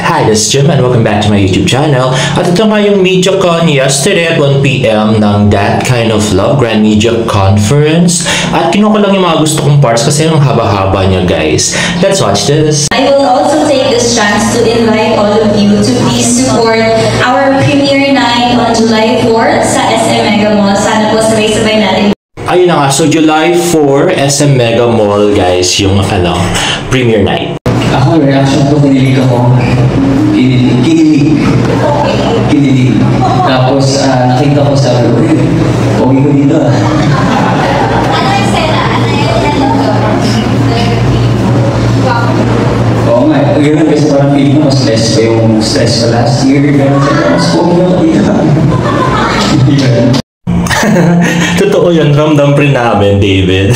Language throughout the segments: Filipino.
Hi, this is Jim and welcome back to my YouTube channel. At ito nga yung MediaCon yesterday at 1 PM ng That Kind of Love Grand Media Conference. At kinuha ko lang yung mga gusto kong parts kasi ang haba-haba niya, guys. Let's watch this. I will also take this chance to invite all of you to please support our premiere night on July 4 sa SM Mega Mall. Sana po sabay-sabay natin. Ayun na nga, so July 4, SM Mega Mall, guys, yung premiere night. Ako, reaction ko, kinilig ako. Kinilig. Tapos, nakita ko sa okay ko dito ah. Ano yung sena? Ano Oo nga, gano'n kasi parang feeling ko mas less pa yung stress ko last year. Gano'n sa mas okay ko dito. Totoo yun, ramdam rin namin, David.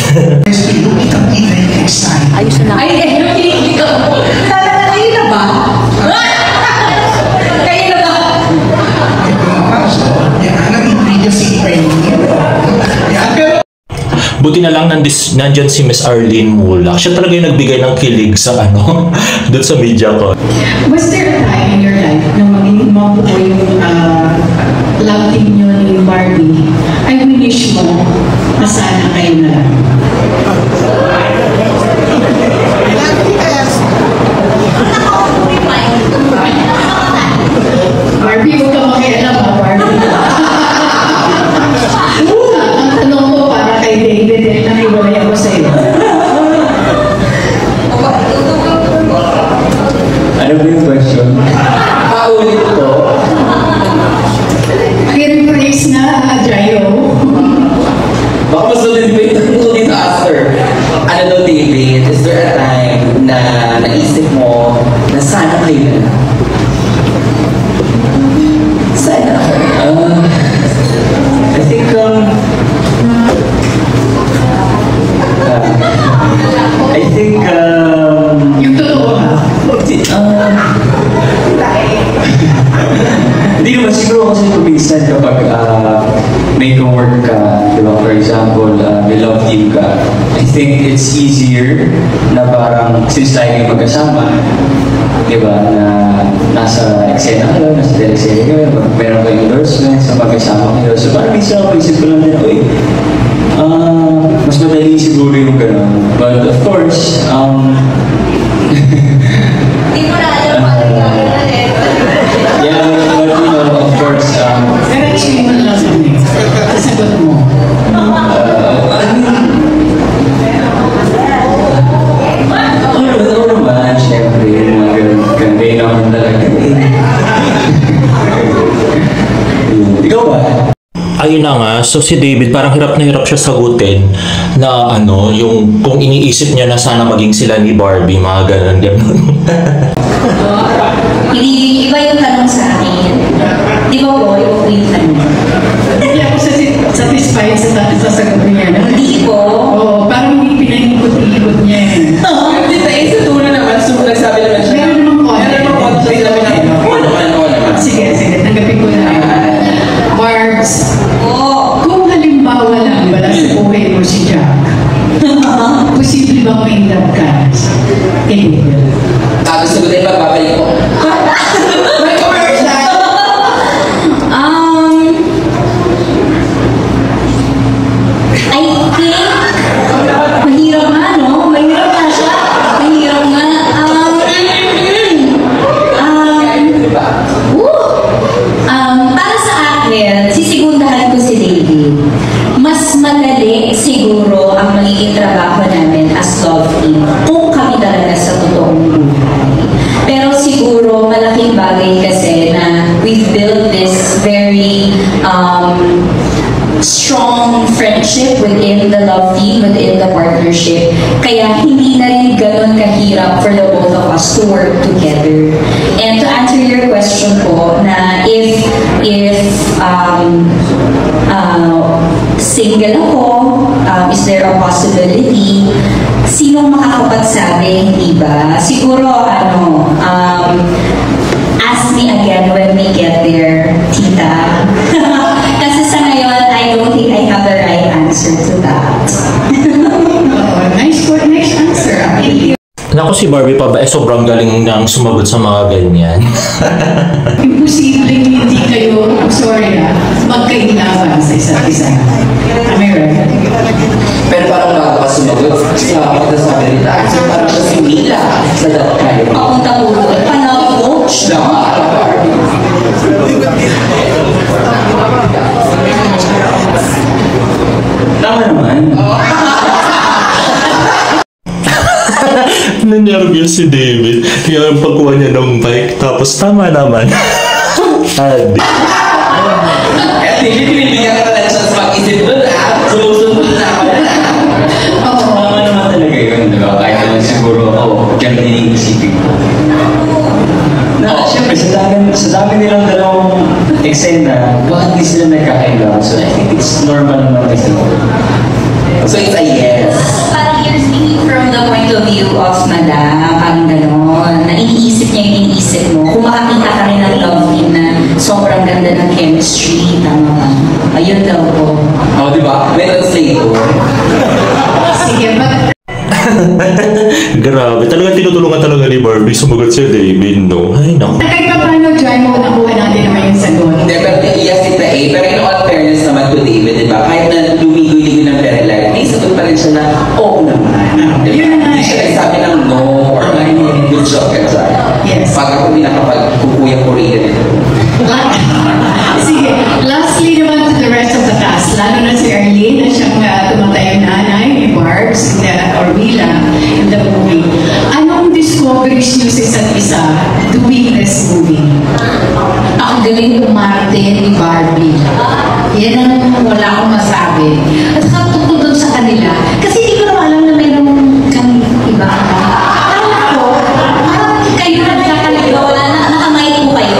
Ayos na. Ay, kinilig ako. Talaga kayo na ba? Kayo na ba? Buti na lang nandyan si Miss Arlene Mulak. Siya talaga yung nagbigay ng kilig sa doon sa MediaCon. Was there a time in your life na maging mabuo yung love team nyo ni Barbie? I wish mo na sana kayo na lang. Barbie, huwag ka makialam ha, Barbie. Ang tanong ko para kay David, nakiwalay ako sa'yo. Ano ba yung question? Paulit ko. Pag-rephrase na, Jayo. Baka mas na-debate ko dito after. Ano daw, David, is there a time na naisip mo na sana kayo na lang? Sana ako. I think, Yung totoo ha? Hindi naman siguro kasi minsan kapag may co-work ka, di ba? For example, may love team ka, I think it's easier na parang since lagi magkasama, di ba, na nasa eksena kayo, nasa teleserye kayo, meron kayo endorsement sa magkasama kayo. So parang minsan ako isip ko lang din, uy, mas madali siguro yung gano'n. But of course, Hindi mo na alam pa rin yeah, but you know, of course, Pero explain mo na lang sa amin. Sasagot mo. Oo naman, syempre, yung mga ganun naman talaga. Ikaw ba? Ayun na nga, so si David parang hirap na hirap siya sagutin na yung kung iniisip niya na sana maging sila ni Barbie, mga ganun. Hindi, iba yung tanong sa akin. Di ba po, iba po yung tanong. Hindi ako satisfied sa sasagot niya. Hindi po. Oo, parang hindi pinahikot-ikot niya eh. Hindi tayo sa tuna naman, so nagsabi naman siya. Meron namang konti. Meron namang konti. Sabi namin, oo naman. Sige, tanggapin ko na. Barbs, kung halimbawa lang wala sa buhay mo si Jack, posible bang may love ka? Gusto ko din babalik ko. May commercial! I think, mahirap nga, no? Mahirap nga siya. Mahirap nga. Para sa akin, sisigundahan ko si David. Mas madali siguro ang magiging trabaho namin as love team kung kami talaga sa totoong buhay. Pero siguro malaking bagay kasi na we've built this very strong friendship within the love team, within the partnership. Kaya hindi na rin ganun kahirap for the both of us to work together. And to answer your question po, na if single ako, is there a possibility? Sinong makakapagsabi, hindi ba? Siguro, ask me again when we get there, tita. Kasi sa ngayon, I don't think I have the right answer to that. Nice answer. Naku, si si Barbie pa ba, sobrang galing nang sumagot sa mga ganyan. Imposibleng hindi kayo, magkainawan sa isa't isa. Am I right? Pero parang bago ka sumagot sa pagkasabi nila, parang siya si Mila sa dapat kayo. Papunta ulo. Panawag coach. Tama naman. Nanervyos si David. Kaya ang pagkuha niya ng bike. Tapos tama naman. Adi. At hindi pinibigyan ka na chance mag-isip doon sumusunod na ako na. Tama naman talaga yun, di ba? Kahit naman siguro ako, yan din yung isipin ko. Siyempre, sa dami nilang dalawang eksena, bakit di sila nagkakaila? So I think it's normal naman kasi. So it's a yes. Parang you're speaking from the point of view of Madam, parang gano'n, na iniisip niya yung iniisip mo. Kung makakita ka rin ng love team na sobrang ganda ng chemistry, tama ba? Ayun daw po. Oh, di ba? May translator. Sige, Grabe. Talaga tinutulungan talaga ni Barbie. Sumagot si David, no? Ay, naku. kahit pa paano, Joy, mo nakuha natin naman yung sagot. Hindi, pero yes, kita A. Pero in all fairness naman to David, di ba? Kahit na lumigoy-ligoy ng very life, may sagot pa rin siya na, oo naman. Yun na nga. Hindi siya nagsabi ng no or good job ka dyan. Yes. Pag ako pinakapag-kukuya Korean ito. Sige, lastly naman to the rest of the cast, lalo na si Arlene na siyang tumatayong nanay ni Barbs or Mila in the movie. Anong discoveries niyo sa isa't isa doing this movie? Ang galing umarte ni Barbie. Yan ang wala akong masabi. At saka tungkol doon sa kanila. Kasi hindi ko naman alam na mayroong kami iba. Parang kayo na nagkakaligaw. Nakamay po kayo.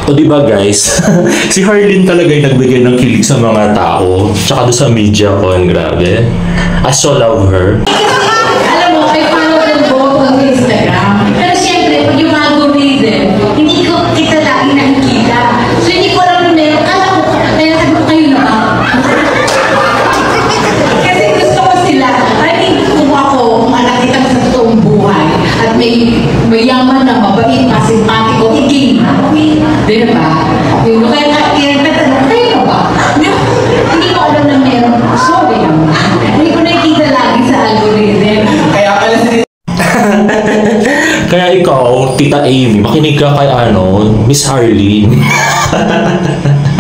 O diba guys, si Harleen talaga yung nagbigay ng kilig sa mga tao. Tsaka doon sa media con, grabe. I so love her. Alam mo, I follow them both on Instagram. Pero siyempre, pag yung algorithm, hindi ko kita lagi nakikita. So hindi ko alam na meron. Alam ko, kaya sabi ko kayo na ba? Kasi gusto ko sila. I mean, kung ako, nakita ko sa totoong buhay, at may yaman na mabait, masimpatiko, iging na. Di ba? Yung kaya tatanong, kayo na ba? Hindi ko alam na meron. Sorry naman. Hindi ko nakikita lagi sa algorithm. Kaya pala si Kaya ikaw, Tita Amy, makinig ka kay Miss Harleen.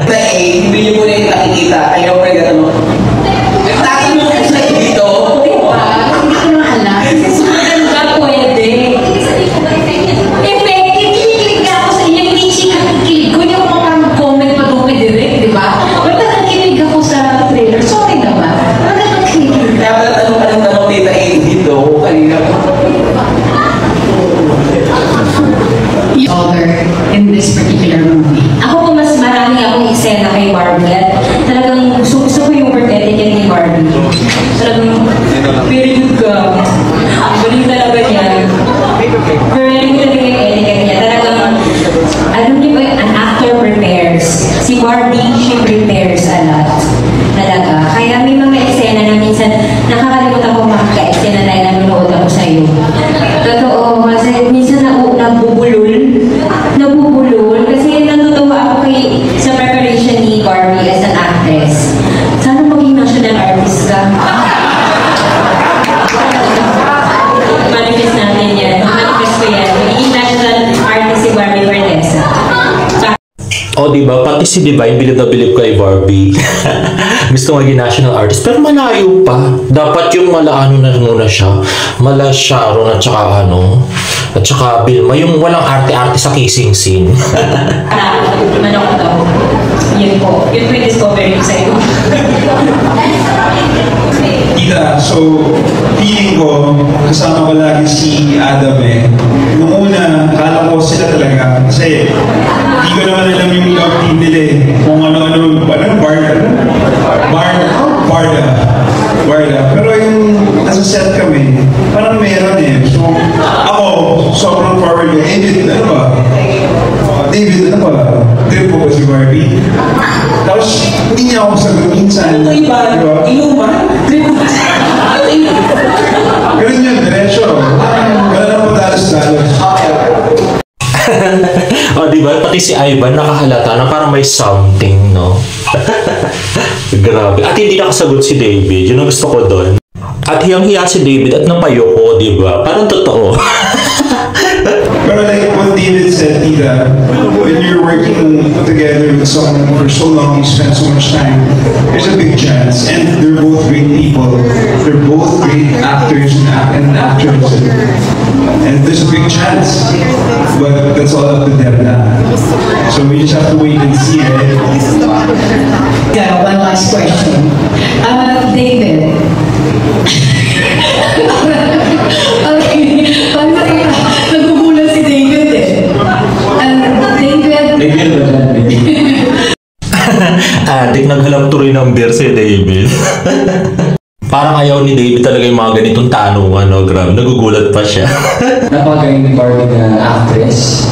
Tita A, hindi niyo muna yung nakikita. Ayaw pa rin gatanong. Nagtakin mo kayo sa dito. Di ba? Hindi ko na alam. Kasi sumunod ka pwede. Effective, kinikilig nga ako sa inyo. Hindi siya nakikilig ko. Hindi ako makapag-comment pa doon direct, di ba? Basta nakikilig ako sa trailer. Sorry naman. Basta nakikilig. Kaya pala tanong ka ng tanong Tita A dito. Kanina pa. Other in this particular movie. Ako po mas marami akong eksena kay Barbie at talagang gusto ko yung work ethic ni Barbie. Talagang very good ka. Ang galing talaga niya. Very good talaga yung etiquette niya. Talagang, alam niyo ba, an actor prepares. Si Barbie, she prepares a lot. Talaga. Kaya may mga eksena na minsan nakakalimutan ko makaka-eksena dahil nanonood ako sa'yo. Totoo, kasi minsan nabubulol kasi natutuwa ako sa preparation ni Barbie as an actress. Sana maging national artist ka. Manifest natin yan. Manifest ko yan. Maging national artist si Barbie Fernesa. O diba, pati si Divine, bilib na bilib kay Barbie. Gusto maging national artist, pero malayo pa. Dapat yung malaano na muna siya. Mala Sharon at saka at saka Vilma, yung walang arte-arte sa kissing scene. Manok daw. Yun po. Yun po yung discovery ko sa'yo. Tita, so feeling ko, kasama ko lagi si Adam eh. Noong una, akala ko sila talaga. Kasi hindi ko naman alam yung love team nila eh. Kung ano-ano, Barda. Pero yung nasa set kami, parang meron eh. So ako, sobrang forward ko. David, ano ba? Trip ko ba si Barbie? Tapos, hindi niya ako sagot minsan. Ano iba? Diba? Inuman? Ganun yun, diretso. pati si Ivan nakahalata na parang may something, no? Grabe. At hindi nakasagot si David. Yun ang gusto ko doon. At hiyang-hiya si David at napayo ko, di ba? Parang totoo. Pero like what David said, Tita, when you're working together with someone for so long, you spend so much time, there's a big chance. And they're both great people. They're both great actors and actresses. And there's a big chance. But that's all up to them now. So we just have to wait and see, right? Yeah, one last question. David. Okay. Nagugulat si David eh. David. Adik, naghalap tuloy ng beer si David. Parang ayaw ni David talaga yung mga ganitong tanungan, no? Grabe, nagugulat pa siya. Napakagaling ni Barbie na actress.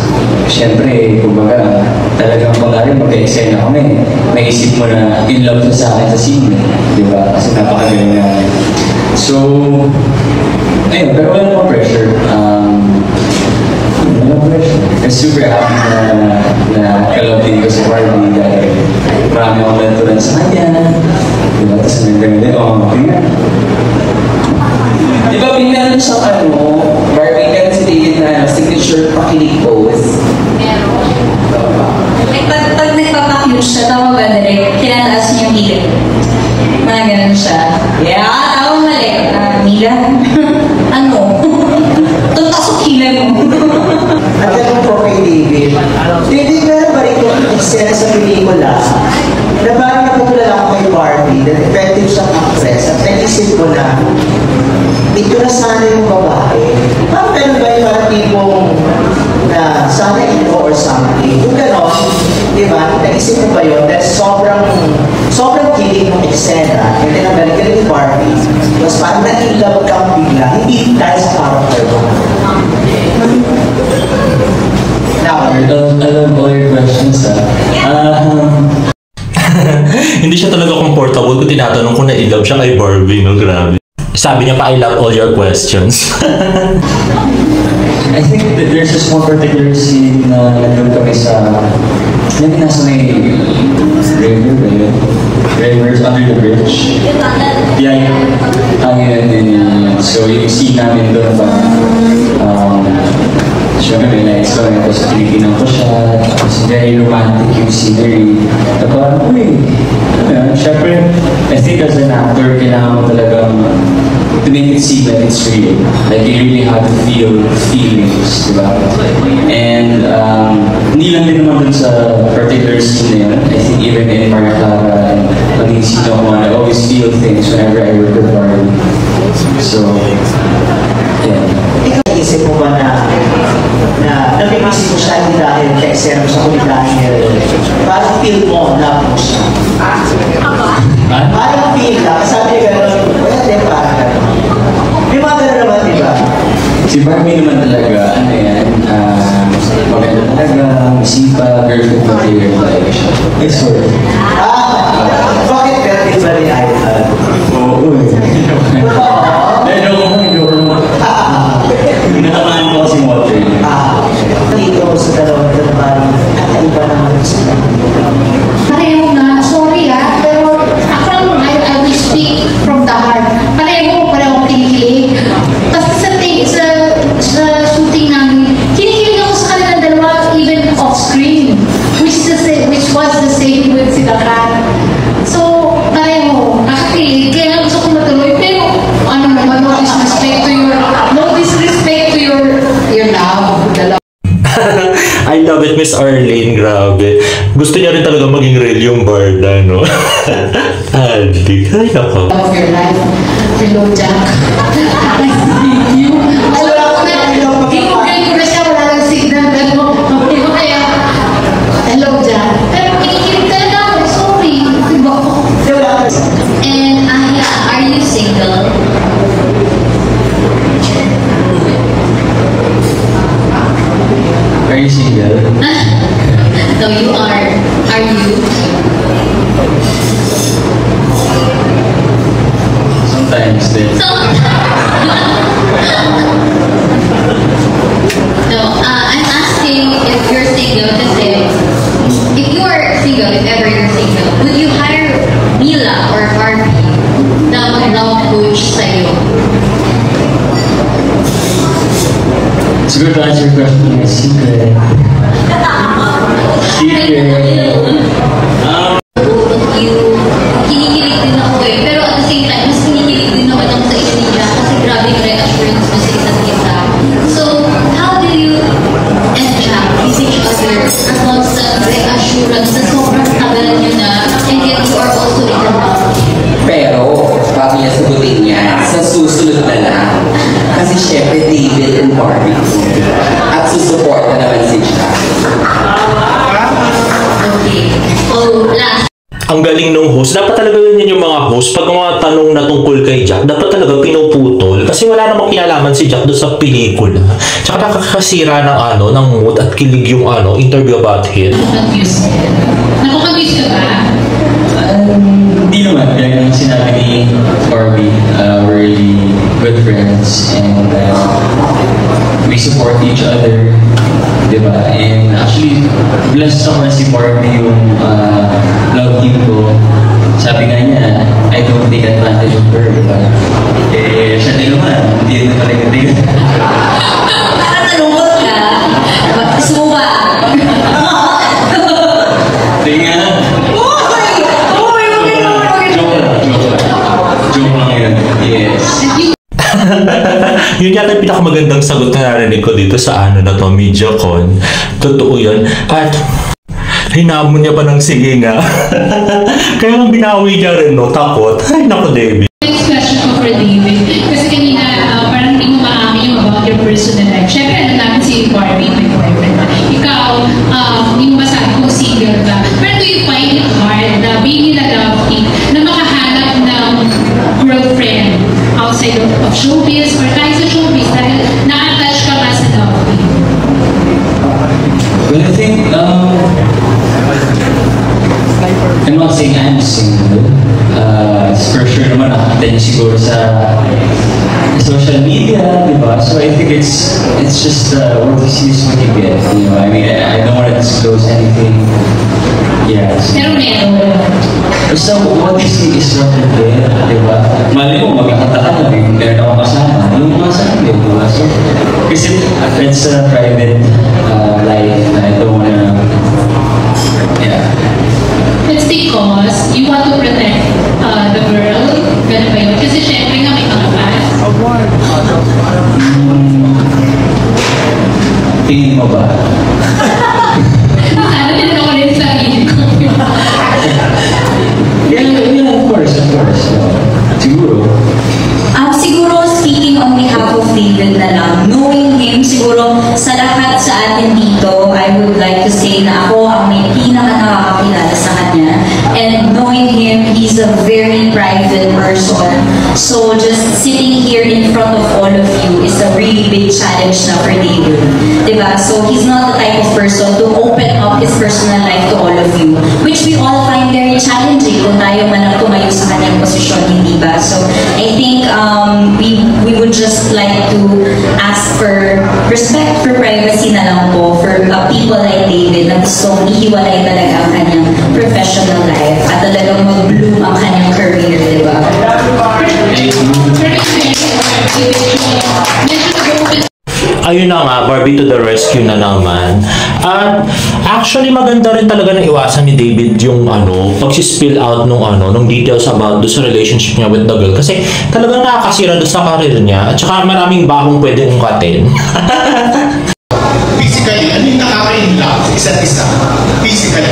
Siyempre, kumbaga, talagang pag-aari mag-eksena kami. Naisip mo na in love na sa akin sa scene, di ba? Kasi napakagaling na. So, ayun, pero wala namang pressure. Wala pressure. I'm super happy na ka-love din ko sa Barbie dahil marami akong mentoran sa kanya. Diba? Tapos nagdang tingnan. Di ba bigyan sa Barbie ka si David na signature pakilig pose? Pag nagpapakute siya, tama ba direct? Tinataas niya yung higit. Mga ganun siya. Yeah, tama mali. Mila? Ano? Tutasok hila mo. At tanong po kay David. David, meron ba rin kung eksena sa pelikula na parang napatulala ako kay Barbie na effective siyang actress at naisip ko na ito na sana yung babae. Parang meron ba yung parang tipong na sana ito or something? Kung gano'n, di ba? Naisip ko ba yun? Dahil sobrang kilig ng eksena and then ang galing ni Barbie was parang nag-ilab kang bigla, hindi dahil sa character mo. Now, I love all your questions, Hindi siya talaga comfortable kung tinatanong kung na-love siya kay Barbie, no? Grabe. Sabi niya pa, I love all your questions. I think that there's just one particular scene na nandun kami sa... Maybe nasa may... Rivers under the bridge. Yeah, yun din. So yung scene namin doon ba... Siyempre, may lights ko. Tapos tinitingnan ko siya. Tapos very romantic yung scenery. Tapos parang, uy, siyempre, I think as an actor, kailangan mo talagang to make it seem like it's real. Like you really have to feel feelings, diba? And hindi lang din naman dun sa particular scene na yun. I think even in Maria Clara and maging sino ko, I always feel things whenever I work with Barbie. So, yeah. ikaw naisip mo ba na nabimisip mo siya hindi dahil ka-eksena mo sa kulit dahil parang feel mo na po siya. Parang feel lang, sabi niya gano'n, wala din parang gano'n. May mga gano'n naman, di ba? Si Barbie naman talaga, ano yan, maganda talaga, masipa, perfect material talaga siya. It's for it. Bakit perfect ba ni Ivan? Oo, natamaan ko kasi water. Dito sa dalawang na parang kakaiba naman sila. Pareho na, sorry pero ako naman, I will speak from the heart. Pareho kinikilig. Tapos sa shooting namin, kinikilig ako sa kanilang dalawa even off-screen. Which was the same with sila Kat. So, pareho, nakakilig. Kaya gusto ko matuloy. Pero, ano naman, no disrespect to your love. I love it, Miss Arlene. Grabe. Gusto niya rin talaga maging real yung Barda, no? Adik. Ay, nako. Love your life. Hello, Jack. Nice to meet you. Alam ko na, ginugay ko na siya, wala lang signal. Kaya, hello, Jack. Pero kinikilig talaga ako, sorry. Diba ako? And are you single? Are you single? No, you are. Are you? Sometimes din. So, crush mo na secret. Kinikilig din ako eh. Pero at the same time, mas kinikilig din naman ako sa isa niya kasi grabe yung reassurance mo sa isa't isa. So, how do you and Jack use each other about sa reassurance na sobrang tagal niyo na and yet you are also in love? Pero, bago niya sagutin niya, sa susunod na lang. Kasi syempre, David and Barbie. At susupport na naman si Jack. Okay. Oh, last. Ang galing ng host. Dapat talaga yun yung mga host. Pag mga tanong na tungkol kay Jack, dapat talaga pinuputol. Kasi wala namang kinalaman si Jack doon sa pelikula. Tsaka nakakasira ng ng mood at kilig yung interview about him. Confused. Naku-confused ka ba? Hindi naman. Kaya yung sinabi ni Barbie, we're really good friends and we support each other. Diba? And actually, blessed ako na si Barbie yung love team ko. Sabi nga niya, I don't take advantage of her. Diba? Eh, siya din naman. Hindi naman nag-take. Parang nalungkot ka. Gusto mo ba? Sige nga. Joke lang yun. Yes. Yun yata yung pinakamagandang sagot na narinig ko dito sa na to, MediaCon. Totoo yun. At hinamon niya pa ng sige nga. Kaya ang binawi niya rin, takot. Ay, naku, David. Next question ko for David. Kasi kanina, parang hindi mo maamin yung about your personal life. Siyempre, alam namin si Barbie, my boyfriend. Ikaw, hindi mo masabi kung single ka. Pero do you find it hard na being in a love team na makahanap ng girlfriend outside of showbiz or kahit sa showbiz dahil na-attach ka nga sa love team? Well, I think, I'm not saying I'm single. For sure naman, nakakita niyo siguro sa social media, di ba? So I think it's just what you see is what you get. You know, I mean, I don't want to disclose anything. Yes. Pero meron. Basta what you see is what you get, di ba? Mali mo, magkakataka na rin, meron ako kasama. Yung mga sabi, di ba? So, kasi it's a private life na I don't wanna, yeah. It's because you want to protect the girl. Ganun ba yun? Kasi syempre nga may mga fans. Tingin mo ba? Sana din ako rin sa sarili ko. Yeah, of course. Siguro. Siguro speaking on behalf of David na lang, knowing him, siguro sa lahat sa atin dito, I would like to say na ako ang may pinaka-nakakakilala sa kanya. And knowing him, he's a very private person. So just sitting here in front of all of you is a really big challenge na for David. Diba? So he's not the type of person to open up his personal life to all of you, which we all find very challenging kung tayo man ang tumayo sa kanyang posisyon, hindi ba? So I think we would just like to ask for respect for privacy na lang po for people like David na gustong ihiwalay talaga ang kanyang professional life at talagang mag-bloom ang kanyang career, di ba? Ayun na nga, Barbie to the rescue na naman. At actually maganda rin talaga na iwasan ni David yung pag-spill out nung details about do sa relationship niya with the girl. Kasi talagang nakakasira doon sa career niya. At saka maraming bahong pwede ungkatin. Physically, ano yung nakaka-in-love sa isa't isa? Physically.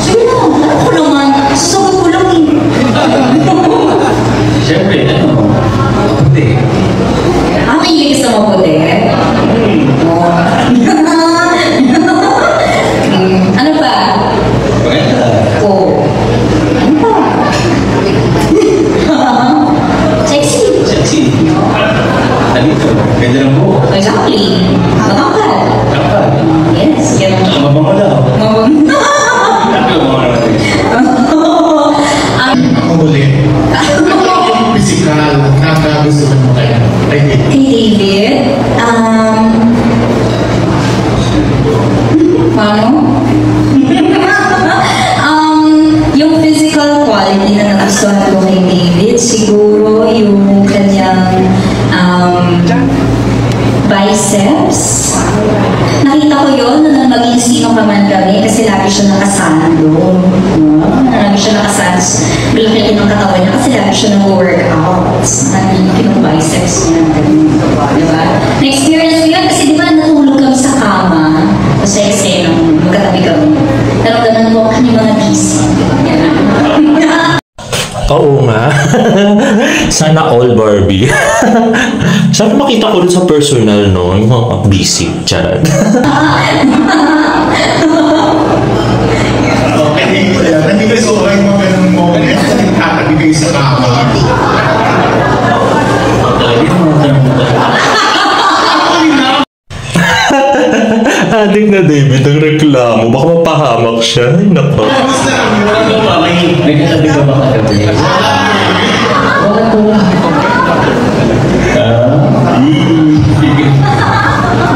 Sige na, alam ko naman. Sasagot ko lang eh. Siyempre, maputi. Mahilig ka sa maputi? Ano ba? Maganda. Oh. Ano ba? Sexy. Sexy. Talito. Ganda ng buhok. Exactly. Matangkad. Kapag. Yes, yan. Mabango daw. Ako ulit. Physical, nakakagustuhan mo kaya. Kay David, paano? Yung physical quality na nagustuhan ko kay David, siguro yung kanyang biceps. Nakita ko yun nung maging sino ka man kami kasi lagi siya nakasando. Lagi siya nakasando. Malaki ng katawan niya kasi lagi siya nag-workout. Nakikita yung biceps niya. Diba? Na-experience ko yun kasi diba natulog kami sa kama. Kasi nung magkatabi kami. Naramdaman mo yung mga busy. Oo nga. Sana all Barbie. Sana makita ko rin sa personal, no? Yung mga busy. Charot. Okay, nandito sa oray mo ganun mo. Tatabi kayo sa kama. Adik na David, ang reklamo. Baka mapahamak siya. Ay, nako. May katabi ka ba katabi?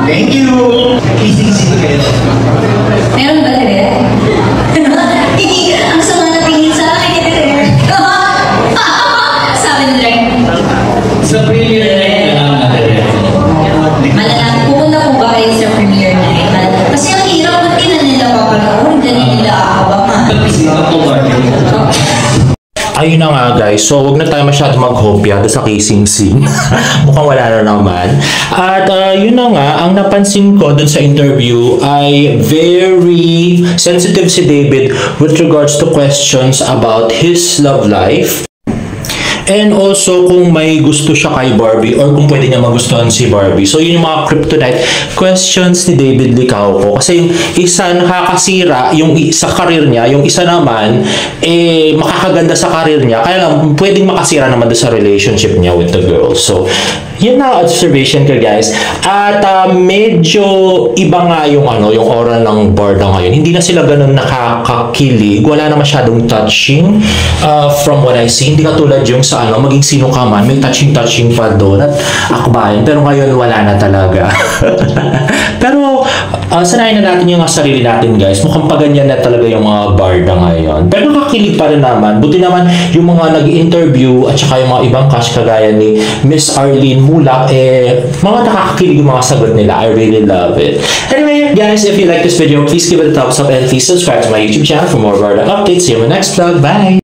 Thank you! Easy kayo. Meron ba talaga? Ang sama na tingin sa akin. Sabi ni Drake. Sa premiere night na lang natin. Malalang, pupunta po ba kayo sa premiere night? Kasi ang hirap kung di na nila papanood, hindi nila aabangan. Ayun na nga guys, so wag na tayo masyado mag-hopya sa kissing scene. Mukhang wala na naman. At yun na nga, ang napansin ko dun sa interview ay very sensitive si David with regards to questions about his love life. And also kung may gusto siya kay Barbie or kung pwede niya magustuhan si Barbie. So yun yung mga kryptonite questions ni David Licauco. Kasi yung isa nakakasira yung sa career niya, yung isa naman makakaganda sa career niya. Kaya lang pwedeng makasira naman sa relationship niya with the girl. So yun na observation ko guys. At medyo iba nga yung yung oral ng Barda ngayon. Hindi na sila ganun nakakakilig. Wala na masyadong touching from what I see. Hindi katulad yung sa maging sino ka man, may touching pa doon at akbayan. Pero ngayon wala na talaga. Pero sanayin na natin yung sarili natin guys. Mukhang paganyan na talaga yung mga Barda ngayon. Pero nakakilig pa rin naman. Buti naman yung mga nag-interview at saka yung mga ibang cast kagaya ni Miss Arlene Mulak, mga nakakakilig yung mga sagot nila. I really love it. Anyway guys, if you like this video, please give it a thumbs up and please subscribe to my YouTube channel for more Barda updates. See you in my next vlog. Bye!